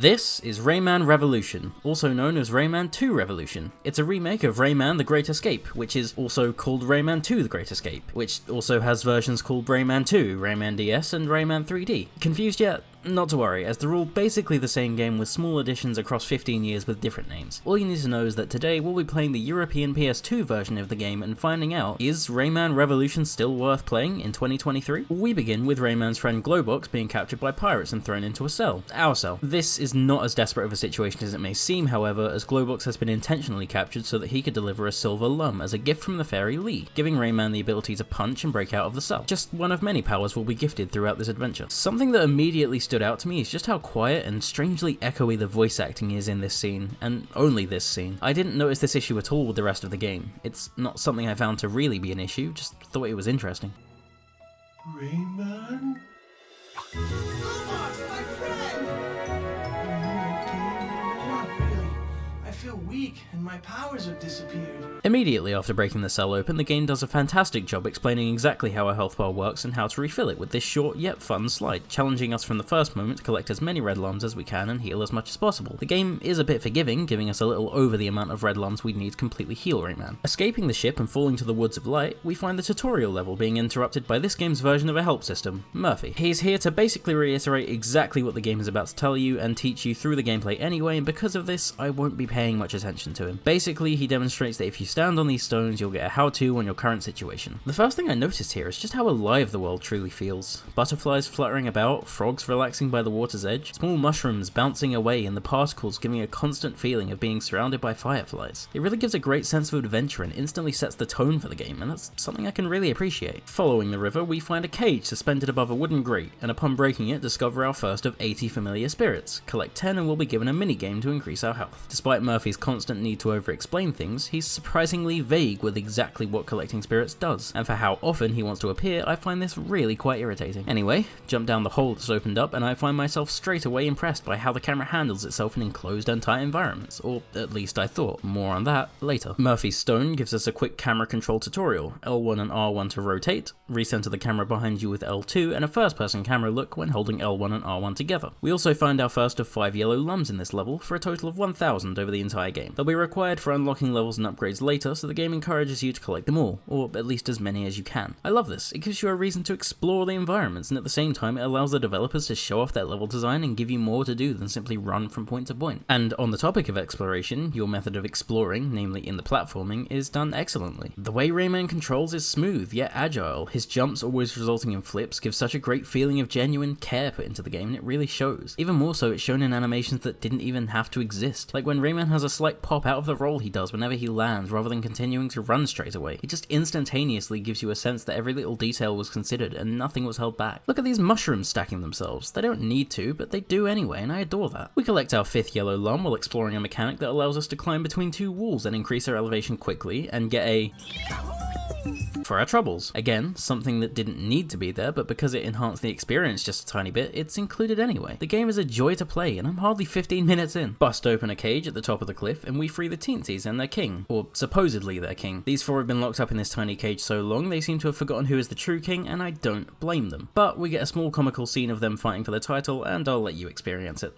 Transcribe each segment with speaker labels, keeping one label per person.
Speaker 1: This is Rayman Revolution, also known as Rayman 2 Revolution. It's a remake of Rayman The Great Escape, which is also called Rayman 2 The Great Escape, which also has versions called Rayman 2, Rayman DS, and Rayman 3D. Confused yet? Not to worry, as they're all basically the same game with small additions across 15 years with different names. All you need to know is that today we'll be playing the European PS2 version of the game and finding out, is Rayman Revolution still worth playing in 2023? We begin with Rayman's friend Globox being captured by pirates and thrown into a cell. Our cell. This is not as desperate of a situation as it may seem, however, as Globox has been intentionally captured so that he could deliver a silver lum as a gift from the fairy Lee, giving Rayman the ability to punch and break out of the cell. Just one of many powers will be gifted throughout this adventure. Something that immediately stood out to me is just how quiet and strangely echoey the voice acting is in this scene, and only this scene. I didn't notice this issue at all with the rest of the game. It's not something I found to really be an issue, just thought it was interesting.
Speaker 2: Rayman? Lums, my friend! Not really. I feel weak and my powers have disappeared.
Speaker 1: Immediately after breaking the cell open, the game does a fantastic job explaining exactly how a health bar works and how to refill it with this short yet fun slide, challenging us from the first moment to collect as many red lums as we can and heal as much as possible. The game is a bit forgiving, giving us a little over the amount of red lums we'd need to completely heal Rayman. Escaping the ship and falling to the Woods of Light, we find the tutorial level being interrupted by this game's version of a help system, Murphy. He's here to basically reiterate exactly what the game is about to tell you and teach you through the gameplay anyway, and because of this, I won't be paying much attention to him. Basically, he demonstrates that if you stand on these stones, you'll get a how-to on your current situation. The first thing I noticed here is just how alive the world truly feels. Butterflies fluttering about, frogs relaxing by the water's edge, small mushrooms bouncing away, and the particles giving a constant feeling of being surrounded by fireflies. It really gives a great sense of adventure and instantly sets the tone for the game, and that's something I can really appreciate. Following the river, we find a cage suspended above a wooden grate, and upon breaking it, discover our first of 80 familiar spirits. Collect 10 and we'll be given a mini-game to increase our health. Despite Murphy's constant need to over-explain things, he's surprisingly vague with exactly what collecting spirits does, and for how often he wants to appear, I find this really quite irritating. Anyway, jump down the hole that's opened up and I find myself straight away impressed by how the camera handles itself in enclosed and tight environments, or at least I thought. More on that later. Murphy's stone gives us a quick camera control tutorial, L1 and R1 to rotate, recenter the camera behind you with L2, and a first person camera look when holding L1 and R1 together. We also find our first of 5 yellow lums in this level, for a total of 1,000 over the entire game. They'll be required for unlocking levels and upgrades later, so the game encourages you to collect them all, or at least as many as you can. I love this, it gives you a reason to explore the environments, and at the same time it allows the developers to show off their level design and give you more to do than simply run from point to point. And on the topic of exploration, your method of exploring, namely in the platforming, is done excellently. The way Rayman controls is smooth yet agile, his jumps always resulting in flips give such a great feeling of genuine care put into the game, and it really shows. Even more so, it's shown in animations that didn't even have to exist, like when Rayman has a slight pop out of the roll he does whenever he lands rather than continuing to run straight away. It just instantaneously gives you a sense that every little detail was considered and nothing was held back. Look at these mushrooms stacking themselves. They don't need to, but they do anyway, and I adore that. We collect our 5th yellow lum while exploring a mechanic that allows us to climb between 2 walls and increase our elevation quickly and get a for our troubles. Again, something that didn't need to be there, but because it enhanced the experience just a tiny bit, it's included anyway. The game is a joy to play, and I'm hardly 15 minutes in. Bust open a cage at the top of the cliff, and we free the teensies and their king, or supposedly their king. These 4 have been locked up in this tiny cage so long, they seem to have forgotten who is the true king, and I don't blame them. But we get a small comical scene of them fighting for the title, and I'll let you experience it.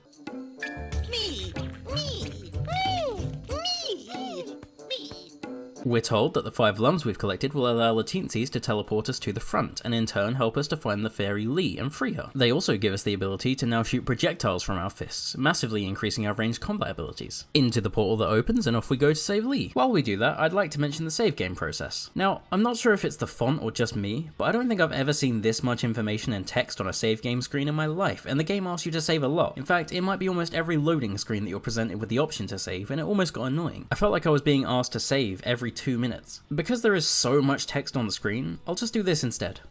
Speaker 1: We're told that the 5 lums we've collected will allow the teensies to teleport us to the front, and in turn help us to find the fairy Lee and free her. They also give us the ability to now shoot projectiles from our fists, massively increasing our ranged combat abilities. Into the portal that opens, and off we go to save Lee. While we do that, I'd like to mention the save game process. Now, I'm not sure if it's the font or just me, but I don't think I've ever seen this much information and text on a save game screen in my life, and the game asks you to save a lot. In fact, it might be almost every loading screen that you're presented with the option to save, and it almost got annoying. I felt like I was being asked to save every 2 minutes. Because there is so much text on the screen, I'll just do this instead.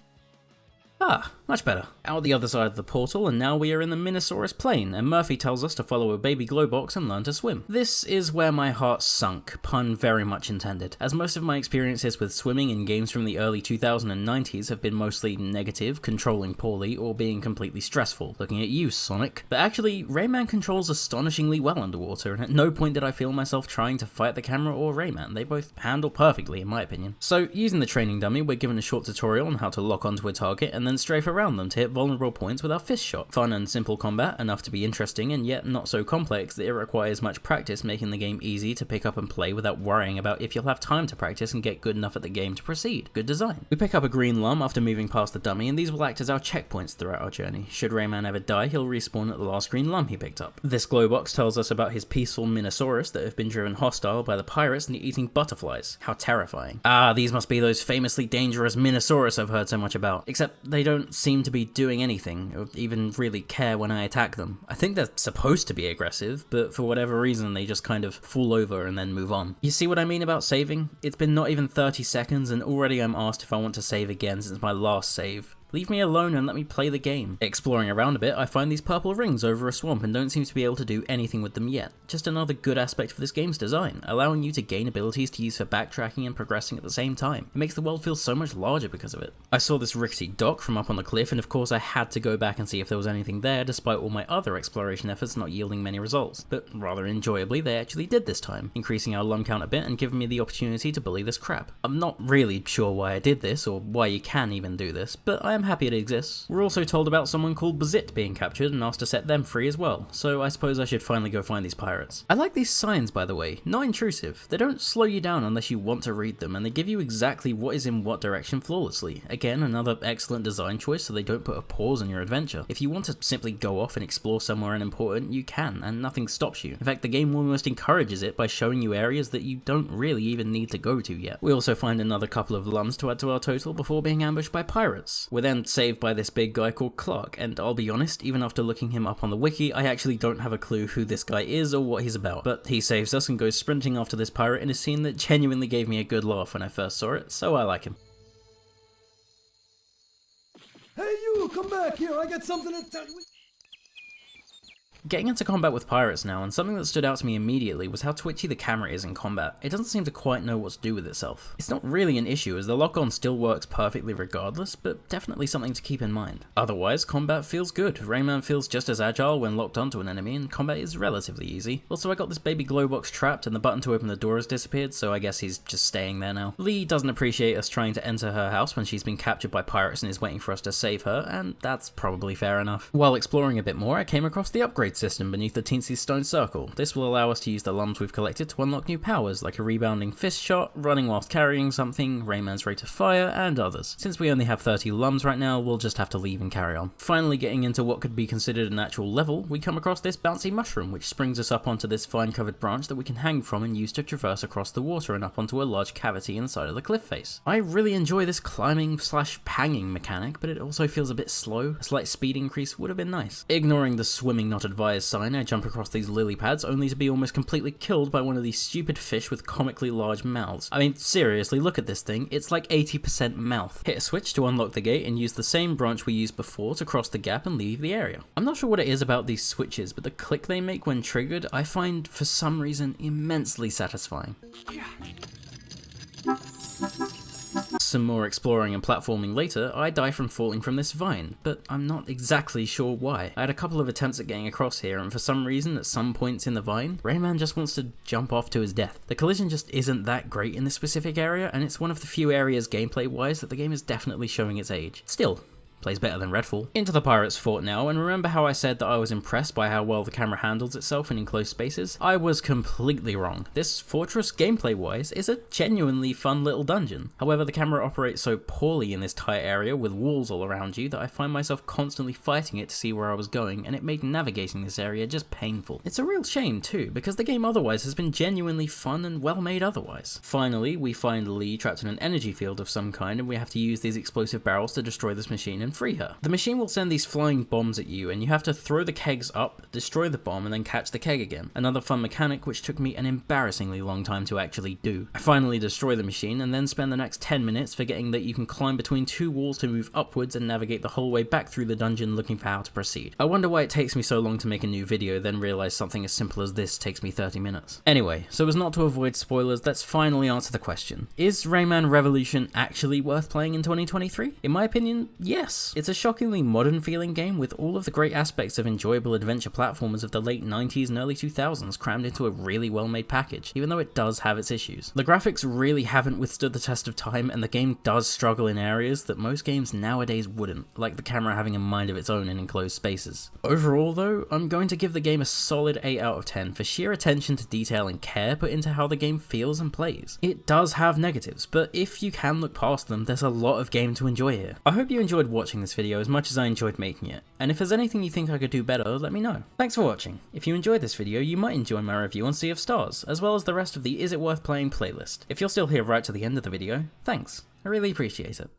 Speaker 1: Ah, much better. Out the other side of the portal, and now we are in the Minisaurus plain, and Murphy tells us to follow a baby Globox and learn to swim. This is where my heart sunk, pun very much intended, as most of my experiences with swimming in games from the early 2090s have been mostly negative, controlling poorly, or being completely stressful. Looking at you, Sonic. But actually, Rayman controls astonishingly well underwater, and at no point did I feel myself trying to fight the camera or Rayman. They both handle perfectly, in my opinion. So, using the training dummy, we're given a short tutorial on how to lock onto a target, and then then strafe around them to hit vulnerable points with our fist shot. Fun and simple combat, enough to be interesting and yet not so complex that it requires much practice, making the game easy to pick up and play without worrying about if you'll have time to practice and get good enough at the game to proceed. Good design. We pick up a green lum after moving past the dummy, and these will act as our checkpoints throughout our journey. Should Rayman ever die, he'll respawn at the last green lum he picked up. This glow box tells us about his peaceful Minisaurus that have been driven hostile by the pirates and eating butterflies. How terrifying. Ah, these must be those famously dangerous Minisaurus I've heard so much about. Except they don't seem to be doing anything, or even really care when I attack them. I think they're supposed to be aggressive, but for whatever reason they just kind of fall over and then move on. You see what I mean about saving? It's been not even 30 seconds and already I'm asked if I want to save again since my last save. Leave me alone and let me play the game. Exploring around a bit, I find these purple rings over a swamp and don't seem to be able to do anything with them yet. Just another good aspect of this game's design, allowing you to gain abilities to use for backtracking and progressing at the same time. It makes the world feel so much larger because of it. I saw this rickety dock from up on the cliff, and of course I had to go back and see if there was anything there despite all my other exploration efforts not yielding many results. But rather enjoyably, they actually did this time, increasing our lum count a bit and giving me the opportunity to bully this crap. I'm not really sure why I did this, or why you can even do this, but I am happy it exists. We're also told about someone called Bazit being captured and asked to set them free as well, so I suppose I should finally go find these pirates. I like these signs, by the way, not intrusive. They don't slow you down unless you want to read them, and they give you exactly what is in what direction flawlessly. Again, another excellent design choice so they don't put a pause on your adventure. If you want to simply go off and explore somewhere unimportant, you can, and nothing stops you. In fact, the game almost encourages it by showing you areas that you don't really even need to go to yet. We also find another couple of lums to add to our total before being ambushed by pirates. We're then saved by this big guy called Clark, and I'll be honest, even after looking him up on the wiki, I actually don't have a clue who this guy is or what he's about, but he saves us and goes sprinting after this pirate in a scene that genuinely gave me a good laugh when I first saw it, so I like him.
Speaker 3: Hey you, come back here, I got something to tell you.
Speaker 1: Getting into combat with pirates now, and something that stood out to me immediately was how twitchy the camera is in combat. It doesn't seem to quite know what to do with itself. It's not really an issue as the lock-on still works perfectly regardless, but definitely something to keep in mind. Otherwise, combat feels good. Rayman feels just as agile when locked onto an enemy, and combat is relatively easy. Also, I got this baby glow box trapped and the button to open the door has disappeared, so I guess he's just staying there now. Lee doesn't appreciate us trying to enter her house when she's been captured by pirates and is waiting for us to save her, and that's probably fair enough. While exploring a bit more, I came across the upgrade system beneath the teensy stone circle. This will allow us to use the lums we've collected to unlock new powers, like a rebounding fist shot, running whilst carrying something, Rayman's rate of fire, and others. Since we only have 30 lums right now, we'll just have to leave and carry on. Finally getting into what could be considered an actual level, we come across this bouncy mushroom, which springs us up onto this vine-covered branch that we can hang from and use to traverse across the water and up onto a large cavity in the side of the cliff face. I really enjoy this climbing/hanging mechanic, but it also feels a bit slow. A slight speed increase would have been nice. Ignoring the swimming not advised sign, I jump across these lily pads only to be almost completely killed by one of these stupid fish with comically large mouths. I mean, seriously, look at this thing. It's like 80% mouth. Hit a switch to unlock the gate and use the same branch we used before to cross the gap and leave the area. I'm not sure what it is about these switches, but the click they make when triggered, I find for some reason immensely satisfying. Some more exploring and platforming later, I die from falling from this vine, but I'm not exactly sure why. I had a couple of attempts at getting across here, and for some reason, at some points in the vine, Rayman just wants to jump off to his death. The collision just isn't that great in this specific area, and it's one of the few areas gameplay-wise that the game is definitely showing its age. Still, plays better than Redfall. Into the pirates' fort now, and remember how I said that I was impressed by how well the camera handles itself in enclosed spaces? I was completely wrong. This fortress, gameplay-wise, is a genuinely fun little dungeon. However, the camera operates so poorly in this tight area with walls all around you that I find myself constantly fighting it to see where I was going, and it made navigating this area just painful. It's a real shame too, because the game otherwise has been genuinely fun and well made otherwise. Finally, we find Lee trapped in an energy field of some kind, and we have to use these explosive barrels to destroy this machine and free her. The machine will send these flying bombs at you, and you have to throw the kegs up, destroy the bomb, and then catch the keg again. Another fun mechanic which took me an embarrassingly long time to actually do. I finally destroy the machine, and then spend the next 10 minutes forgetting that you can climb between two walls to move upwards and navigate the whole way back through the dungeon looking for how to proceed. I wonder why it takes me so long to make a new video, then realize something as simple as this takes me 30 minutes. Anyway, so as not to avoid spoilers, let's finally answer the question. Is Rayman Revolution actually worth playing in 2023? In my opinion, yes. It's a shockingly modern feeling game with all of the great aspects of enjoyable adventure platformers of the late 90s and early 2000s crammed into a really well made package, even though it does have its issues. The graphics really haven't withstood the test of time, and the game does struggle in areas that most games nowadays wouldn't, like the camera having a mind of its own in enclosed spaces. Overall though, I'm going to give the game a solid 8 out of 10 for sheer attention to detail and care put into how the game feels and plays. It does have negatives, but if you can look past them, there's a lot of game to enjoy here. I hope you enjoyed watching this video as much as I enjoyed making it, and if there's anything you think I could do better, let me know. Thanks for watching. If you enjoyed this video, you might enjoy my review on Sea of Stars, as well as the rest of the Is It Worth Playing playlist. If you're still here right to the end of the video, thanks. I really appreciate it.